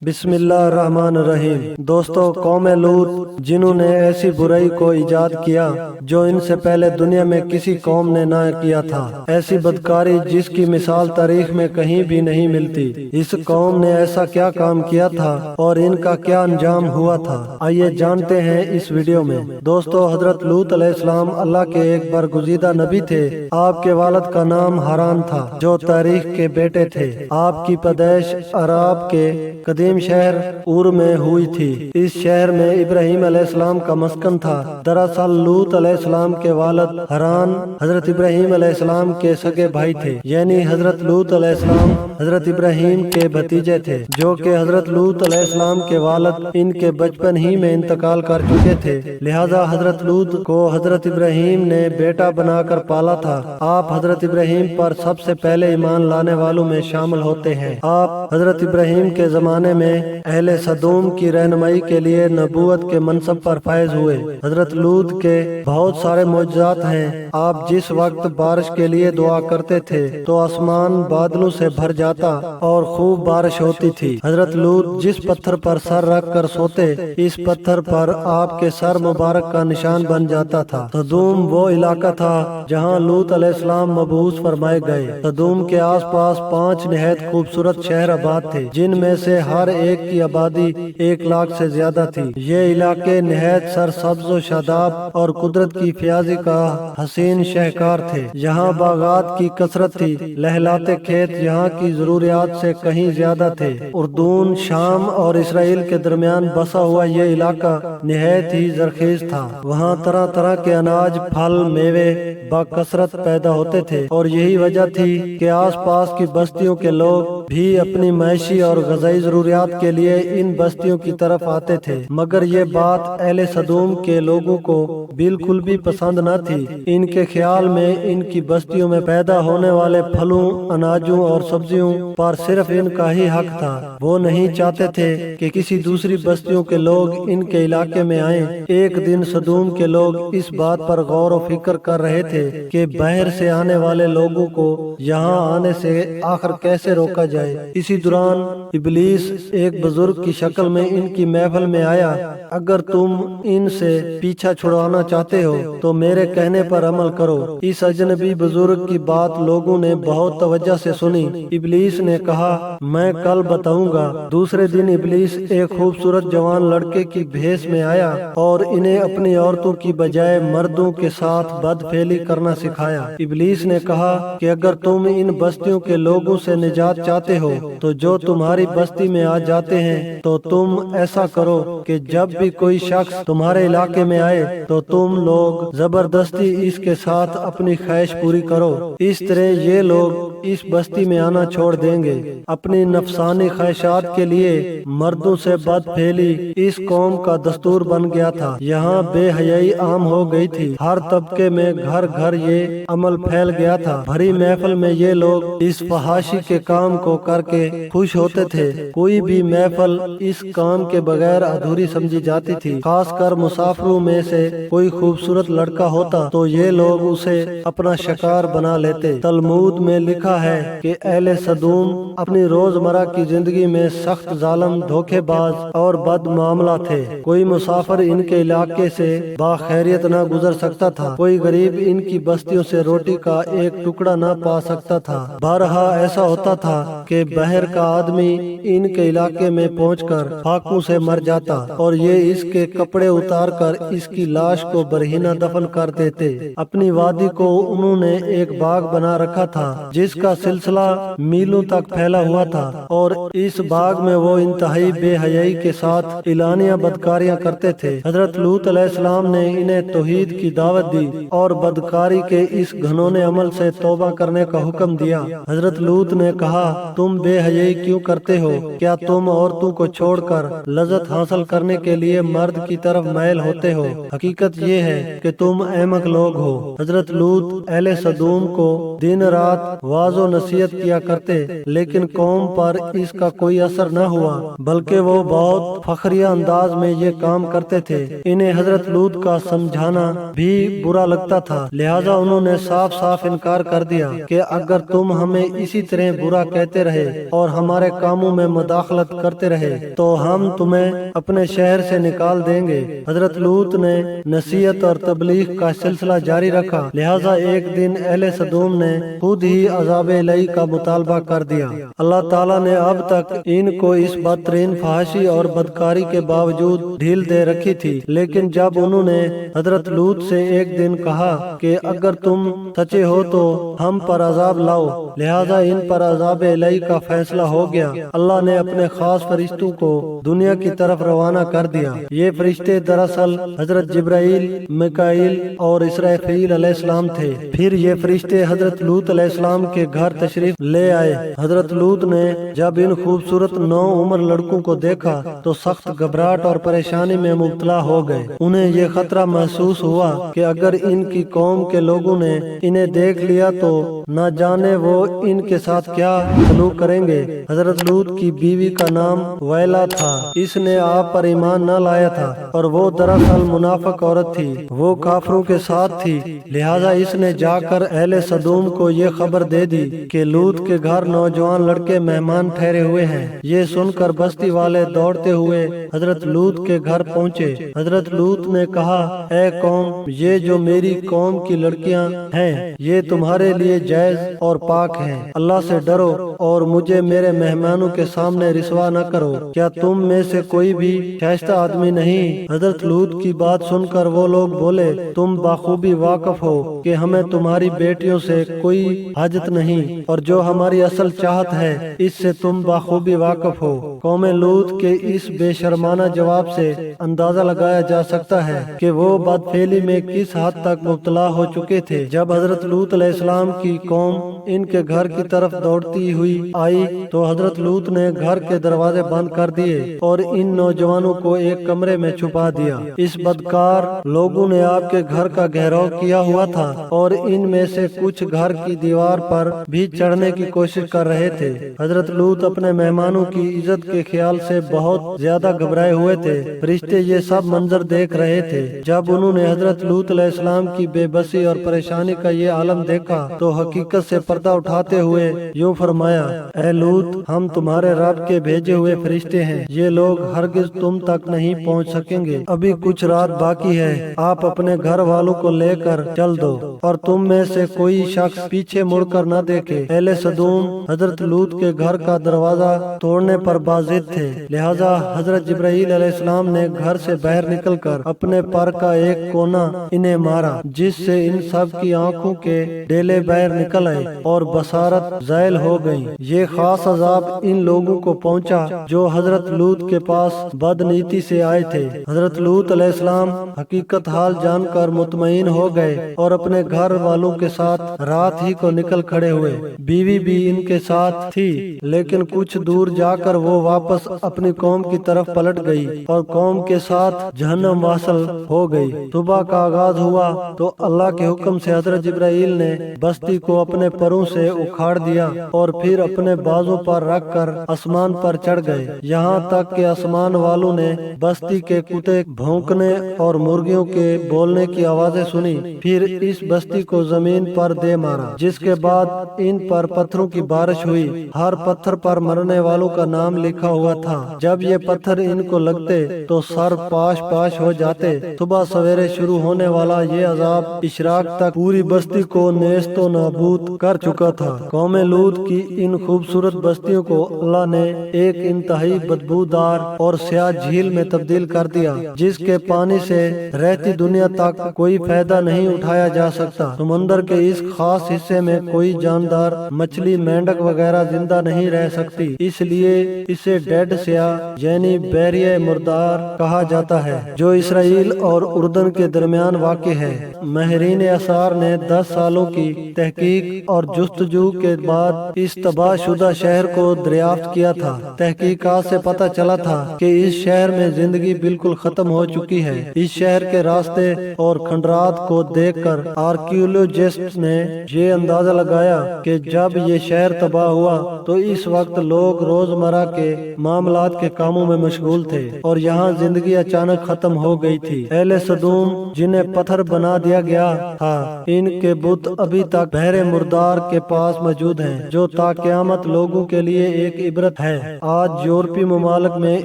بسم اللہ الرحمن الرحیم۔ دوستو، قوم لوط جنہوں نے ایسی برائی کو ایجاد کیا جو ان سے پہلے دنیا میں کسی قوم نے نہ کیا تھا، ایسی بدکاری جس کی مثال تاریخ میں کہیں بھی نہیں ملتی۔ اس قوم نے ایسا کیا کام کیا تھا اور ان کا کیا انجام ہوا تھا، آئیے جانتے ہیں اس ویڈیو میں۔ دوستو، حضرت لوط علیہ السلام اللہ کے ایک برگزیدہ نبی تھے۔ آپ کے والد کا نام حران تھا جو تاریخ کے بیٹے تھے۔ آپ کی پیدائش عراب کے قدیم شہر اور میں ہوئی تھی۔ اس شہر میں ابراہیم علیہ السلام کا مسکن تھا۔ دراصل لوط علیہ السلام کے والد حران حضرت ابراہیم علیہ السلام کے سگے بھائی تھے، یعنی حضرت لوط علیہ السلام حضرت ابراہیم کے بھتیجے تھے، جو کہ حضرت لوط علیہ السلام کے والد ان کے بچپن ہی میں انتقال کر چکے تھے، لہذا حضرت لوط کو حضرت ابراہیم نے بیٹا بنا کر پالا تھا۔ آپ حضرت ابراہیم پر سب سے پہلے ایمان لانے والوں میں شامل ہوتے ہیں۔ آپ حضرت ابراہیم کے زمانے میں اہل سدوم کی رہنمائی کے لیے نبوت کے منصب پر فائز ہوئے۔ حضرت لوط کے بہت سارے معجزات ہیں۔ آپ جس وقت بارش کے لیے دعا کرتے تھے تو آسمان بادلوں سے بھر جاتا اور خوب بارش ہوتی تھی۔ حضرت لوط جس پتھر پر سر رکھ کر سوتے، اس پتھر پر آپ کے سر مبارک کا نشان بن جاتا تھا۔ سدوم وہ علاقہ تھا جہاں لوط علیہ السلام مبعوث فرمائے گئے۔ سدوم کے آس پاس 5 نہایت خوبصورت شہر آباد تھے، جن میں سے ہر ایک کی آبادی 1 لاکھ سے زیادہ تھی۔ یہ علاقے نہایت سرسبز و شاداب اور قدرت کی فیاضی کا حسین شہکار تھے۔ یہاں باغات کی کثرت تھی، لہلاتے کھیت یہاں کی ضروریات سے کہیں زیادہ تھے۔ اردن، شام اور اسرائیل کے درمیان بسا ہوا یہ علاقہ نہایت ہی زرخیز تھا۔ وہاں طرح طرح کے اناج، پھل، میوے بکثرت پیدا ہوتے تھے، اور یہی وجہ تھی کہ آس پاس کی بستیوں کے لوگ بھی اپنی معاشی اور غذائی ضروریات کے لیے ان بستیوں کی طرف آتے تھے۔ مگر یہ بات اہل سدوم کے لوگوں کو بالکل بھی پسند نہ تھی۔ ان کے خیال میں ان کی بستیوں میں پیدا ہونے والے پھلوں، اناجوں اور سبزیوں پر صرف ان کا ہی حق تھا۔ وہ نہیں چاہتے تھے کہ کسی دوسری بستیوں کے لوگ ان کے علاقے میں آئیں۔ ایک دن سدوم کے لوگ اس بات پر غور و فکر کر رہے تھے کہ باہر سے آنے والے لوگوں کو یہاں آنے سے آخر کیسے روکا جائے۔ اسی دوران ابلیس ایک بزرگ کی شکل میں ان کی محفل میں آیا۔ اگر تم ان سے پیچھا چھڑانا چاہتے ہو تو میرے کہنے پر عمل کرو۔ اس اجنبی بزرگ کی بات لوگوں نے بہت توجہ سے سنی۔ ابلیس نے کہا، میں کل بتاؤں گا۔ دوسرے دن ابلیس ایک خوبصورت جوان لڑکے کی بھیس میں آیا اور انہیں اپنی عورتوں کی بجائے مردوں کے ساتھ بدفعلی کرنا سکھایا۔ ابلیس نے کہا کہ اگر تم ان بستیوں کے لوگوں سے نجات چاہتے ہو تو جو تمہاری بستی میں آ جاتے ہیں تو تم ایسا کرو کہ جب بھی کوئی شخص تمہارے علاقے میں آئے تو تم لوگ زبردستی اس کے ساتھ اپنی خواہش پوری کرو۔ اس طرح یہ لوگ اس بستی میں آنا چھوڑ دیں گے۔ اپنی نفسانی خواہشات کے لیے مردوں سے بد پھیلی اس قوم کا دستور بن گیا تھا۔ یہاں بے حیائی عام ہو گئی تھی۔ ہر طبقے میں گھر گھر یہ عمل پھیل گیا تھا۔ بھری محفل میں یہ لوگ اس فحاشی کے کام کو کر کے خوش ہوتے تھے۔ کوئی بھی محفل اس کام کے بغیر ادھوری سمجھی جاتی تھی۔ خاص کر مسافروں میں سے کوئی خوبصورت لڑکا ہوتا تو یہ لوگ اسے اپنا شکار بنا لیتے۔ تلمود میں لکھا ہے کہ اہل سدوم اپنی روزمرہ کی زندگی میں سخت ظالم، دھوکے باز اور بد معاملہ تھے۔ کوئی مسافر ان کے علاقے سے باخیریت نہ گزر سکتا تھا۔ کوئی غریب ان کی بستیوں سے روٹی کا ایک ٹکڑا نہ پا سکتا تھا۔ بارہا ایسا ہوتا تھا کہ باہر کا آدمی ان کے علاقے میں پہنچ کر پھاقوں سے مر جاتا اور یہ اس کے کپڑے اتار کر اس کی لاش کو برہنہ دفن کر دیتے۔ اپنی وادی کو انہوں نے ایک باغ بنا رکھا تھا جس کا سلسلہ میلوں تک پھیلا ہوا تھا، اور اس باغ میں وہ انتہائی بے حیائی کے ساتھ اعلانیہ بدکاریاں کرتے تھے۔ حضرت لوط علیہ السلام نے انہیں توحید کی دعوت دی اور بدکاری کے اس گھنونے عمل سے توبہ کرنے کا حکم دیا۔ حضرت لوط نے کہا، تم بے حیائی کیوں کرتے ہو؟ کیا تم عورتوں کو چھوڑ کر لذت حاصل کرنے کے لیے مرد کی طرف میل ہوتے ہو؟ حقیقت یہ ہے کہ تم احمق لوگ ہو۔ حضرت لوط اہل سدوم کو دن رات واعظ و نصیحت کیا کرتے، لیکن قوم پر اس کا کوئی اثر نہ ہوا، بلکہ وہ بہت فخریہ انداز میں یہ کام کرتے تھے۔ انہیں حضرت لوط کا سمجھانا بھی برا لگتا تھا، لہٰذا انہوں نے صاف صاف انکار کر دیا کہ اگر تم ہمیں اسی طرح برا کہتے رہے اور ہمارے کاموں میں مداخلت مداخلت کرتے رہے تو ہم تمہیں اپنے شہر سے نکال دیں گے۔ حضرت لوط نے نصیحت اور تبلیغ کا سلسلہ جاری رکھا، لہٰذا ایک دن اہل سدوم نے خود ہی عذاب الہی کا مطالبہ کر دیا۔ اللہ تعالیٰ نے اب تک ان کو اس بدترین فحاشی اور بدکاری کے باوجود ڈھیل دے رکھی تھی، لیکن جب انہوں نے حضرت لوط سے ایک دن کہا کہ اگر تم سچے ہو تو ہم پر عذاب لاؤ، لہذا ان پر عذاب الہی کا فیصلہ ہو گیا۔ اللہ نے اپنے خاص فرشتوں کو دنیا کی طرف روانہ کر دیا۔ یہ فرشتے دراصل حضرت جبرائیل، میکائیل اور اسرافیل علیہ السلام تھے۔ پھر یہ فرشتے حضرت لوط علیہ السلام کے گھر تشریف لے آئے۔ حضرت لوط نے جب ان خوبصورت نوعمر لڑکوں کو دیکھا تو سخت گھبراہٹ اور پریشانی میں مبتلا ہو گئے۔ انہیں یہ خطرہ محسوس ہوا کہ اگر ان کی قوم کے لوگوں نے انہیں دیکھ لیا تو نہ جانے وہ ان کے ساتھ کیا سلوک کریں گے۔ حضرت لوط کی بیوی کا نام ویلا تھا، اس نے آپ پر ایمان نہ لایا تھا اور وہ دراصل منافق عورت تھی، وہ کافروں کے ساتھ تھی، لہٰذا اس نے جا کر اہل سدوم کو یہ خبر دے دی کہ لوط کے گھر نوجوان لڑکے مہمان ٹھہرے ہوئے ہیں۔ یہ سن کر بستی والے دوڑتے ہوئے حضرت لوط کے گھر پہنچے۔ حضرت لوط نے کہا، اے قوم، یہ جو میری قوم کی لڑکیاں ہیں یہ تمہارے لیے جائز اور پاک ہیں، اللہ سے ڈرو اور مجھے میرے مہمانوں کے سامنے رسوا نہ کرو۔ کیا تم میں سے کوئی بھی شائستہ آدمی نہیں؟ حضرت لوط کی بات سن کر وہ لوگ بولے، تم بخوبی واقف ہو کہ ہمیں تمہاری بیٹیوں سے کوئی حاجت نہیں، اور جو ہماری اصل چاہت ہے اس سے تم بخوبی واقف ہو۔ قوم لوط کے اس بے شرمانہ جواب سے اندازہ لگایا جا سکتا ہے کہ وہ بدفعلی میں کس حد تک مبتلا ہو چکے تھے۔ جب حضرت لوط علیہ السلام کی قوم ان کے گھر کی طرف دوڑتی ہوئی آئی تو حضرت لوط نے گھر کے دروازے بند کر دیے اور ان نوجوانوں کو ایک کمرے میں چھپا دیا۔ اس بدکار لوگوں نے آپ کے گھر کا گھیراؤ کیا ہوا تھا اور ان میں سے کچھ گھر کی دیوار پر بھی چڑھنے کی کوشش کر رہے تھے۔ حضرت لوط اپنے مہمانوں کی عزت کے خیال سے بہت زیادہ گھبرائے ہوئے تھے۔ فرشتے یہ سب منظر دیکھ رہے تھے۔ جب انہوں نے حضرت لوط علیہ السلام کی بے بسی اور پریشانی کا یہ عالم دیکھا تو حقیقت سے پردہ اٹھاتے ہوئے یوں فرمایا، اے لوط، ہم تمہارے رب کے بھیجے ہوئے فرشتے ہیں، یہ لوگ ہرگز تم تک نہیں پہنچ سکیں گے۔ ابھی کچھ رات باقی ہے، آپ اپنے گھر والوں کو لے کر چل دو اور تم میں سے کوئی شخص پیچھے مڑ کر نہ دیکھے۔ اہل سدوم حضرت لوط کے گھر کا دروازہ توڑنے پر باضد تھے، لہٰذا حضرت جبرائیل علیہ السلام نے گھر سے باہر نکل کر اپنے پر کا ایک کونا انہیں مارا، جس سے ان سب کی آنکھوں کے ڈیلے باہر نکل آئے اور بصارت زائل ہو گئی۔ یہ خاص عذاب ان لوگوں کو پہنچا جو حضرت لوط کے پاس بدنیتی سے آئے تھے۔ حضرت لوط علیہ السلام حقیقت حال جان کر مطمئن ہو گئے اور اپنے گھر والوں کے ساتھ رات ہی کو نکل کھڑے ہوئے۔ بیوی بھی ان کے ساتھ تھی، لیکن کچھ دور جا کر وہ واپس اپنی قوم کی طرف پلٹ گئی اور قوم کے ساتھ جہنم واصل ہو گئی۔ صبح کا آغاز ہوا تو اللہ کے حکم سے حضرت جبرائیل نے بستی کو اپنے پروں سے اکھاڑ دیا اور پھر اپنے بازو پر رکھ کر آسمان پر چڑھ گئے، یہاں تک کہ آسمان والوں نے بستی کے کتے بھونکنے اور مرغیوں کے بولنے کی آوازیں سنی۔ پھر اس بستی کو زمین پر دے مارا، جس کے بعد ان پر پتھروں کی بارش ہوئی۔ ہر پتھر پر مرنے والوں کا نام لکھا ہوا تھا۔ جب یہ پتھر ان کو لگتے تو سر پاش پاش ہو جاتے۔ صبح سویرے شروع ہونے والا یہ عذاب اشراق تک پوری بستی کو نیست و نابود کر چکا تھا۔ قوم لوط کی ان خوبصورت بستیوں کو اللہ نے ایک انتہائی بدبودار اور سیاہ جھیل میں تبدیل کر دیا، جس کے پانی سے رہتی دنیا تک کوئی فائدہ نہیں اٹھایا جا سکتا۔ سمندر کے اس خاص حصے میں کوئی جاندار، مچھلی، مینڈک وغیرہ زندہ نہیں رہ سکتی، اس لیے اسے ڈیڈ سیاہ یعنی بحریہ مردار کہا جاتا ہے، جو اسرائیل اور اردن کے درمیان واقع ہے۔ ماہرین آثار نے 10 سالوں کی تحقیق اور جستجو کے بعد اس تباہ شدہ شہر کو دریافت کیا تھا۔ تحقیقات سے پتہ چلا تھا کہ اس شہر میں زندگی بالکل ختم ہو چکی ہے۔ اس شہر کے راستے اور کھنڈرات کو دیکھ کر آرکیولوجسٹ نے یہ اندازہ لگایا کہ جب یہ شہر تباہ ہوا تو اس وقت لوگ روزمرہ کے معاملات کے کاموں میں مشغول تھے اور یہاں زندگی اچانک ختم ہو گئی تھی۔ اہل سدوم جنہیں پتھر بنا دیا گیا تھا، ان کے بت ابھی تک بحر مردار کے پاس موجود ہیں، جو تا قیامت لوگوں کے لیے ایک عبرت ہے۔ آج یورپی ممالک میں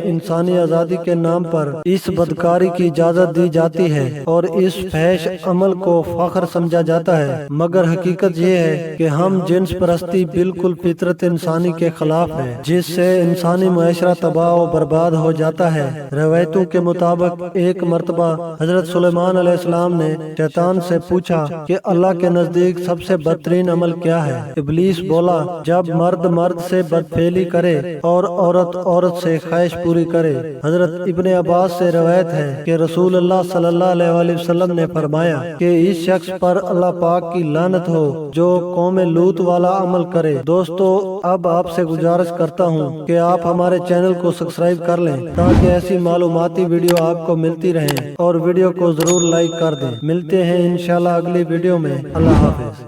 انسانی آزادی کے نام پر اس بدکاری کی اجازت دی جاتی ہے اور اس فحش عمل کو فخر سمجھا جاتا ہے، مگر حقیقت یہ ہے کہ ہم جنس پرستی بالکل فطرت انسانی کے خلاف ہے، جس سے انسانی معاشرہ تباہ و برباد ہو جاتا ہے۔ روایتوں کے مطابق ایک مرتبہ حضرت سلیمان علیہ السلام نے شیطان سے پوچھا کہ اللہ کے نزدیک سب سے بدترین عمل کیا ہے؟ ابلیس بولا، جب مرد مرد سے بدفعلی کرے اور عورت عورت سے خواہش پوری کرے۔ حضرت ابن عباس سے روایت ہے کہ رسول اللہ صلی اللہ علیہ وسلم نے فرمایا کہ اس شخص پر اللہ پاک کی لعنت ہو جو قوم لوط والا عمل کرے۔ دوستو، اب آپ سے گزارش کرتا ہوں کہ آپ ہمارے چینل کو سبسکرائب کر لیں تاکہ ایسی معلوماتی ویڈیو آپ کو ملتی رہیں، اور ویڈیو کو ضرور لائک کر دیں۔ ملتے ہیں انشاءاللہ اگلی ویڈیو میں۔ اللہ حافظ۔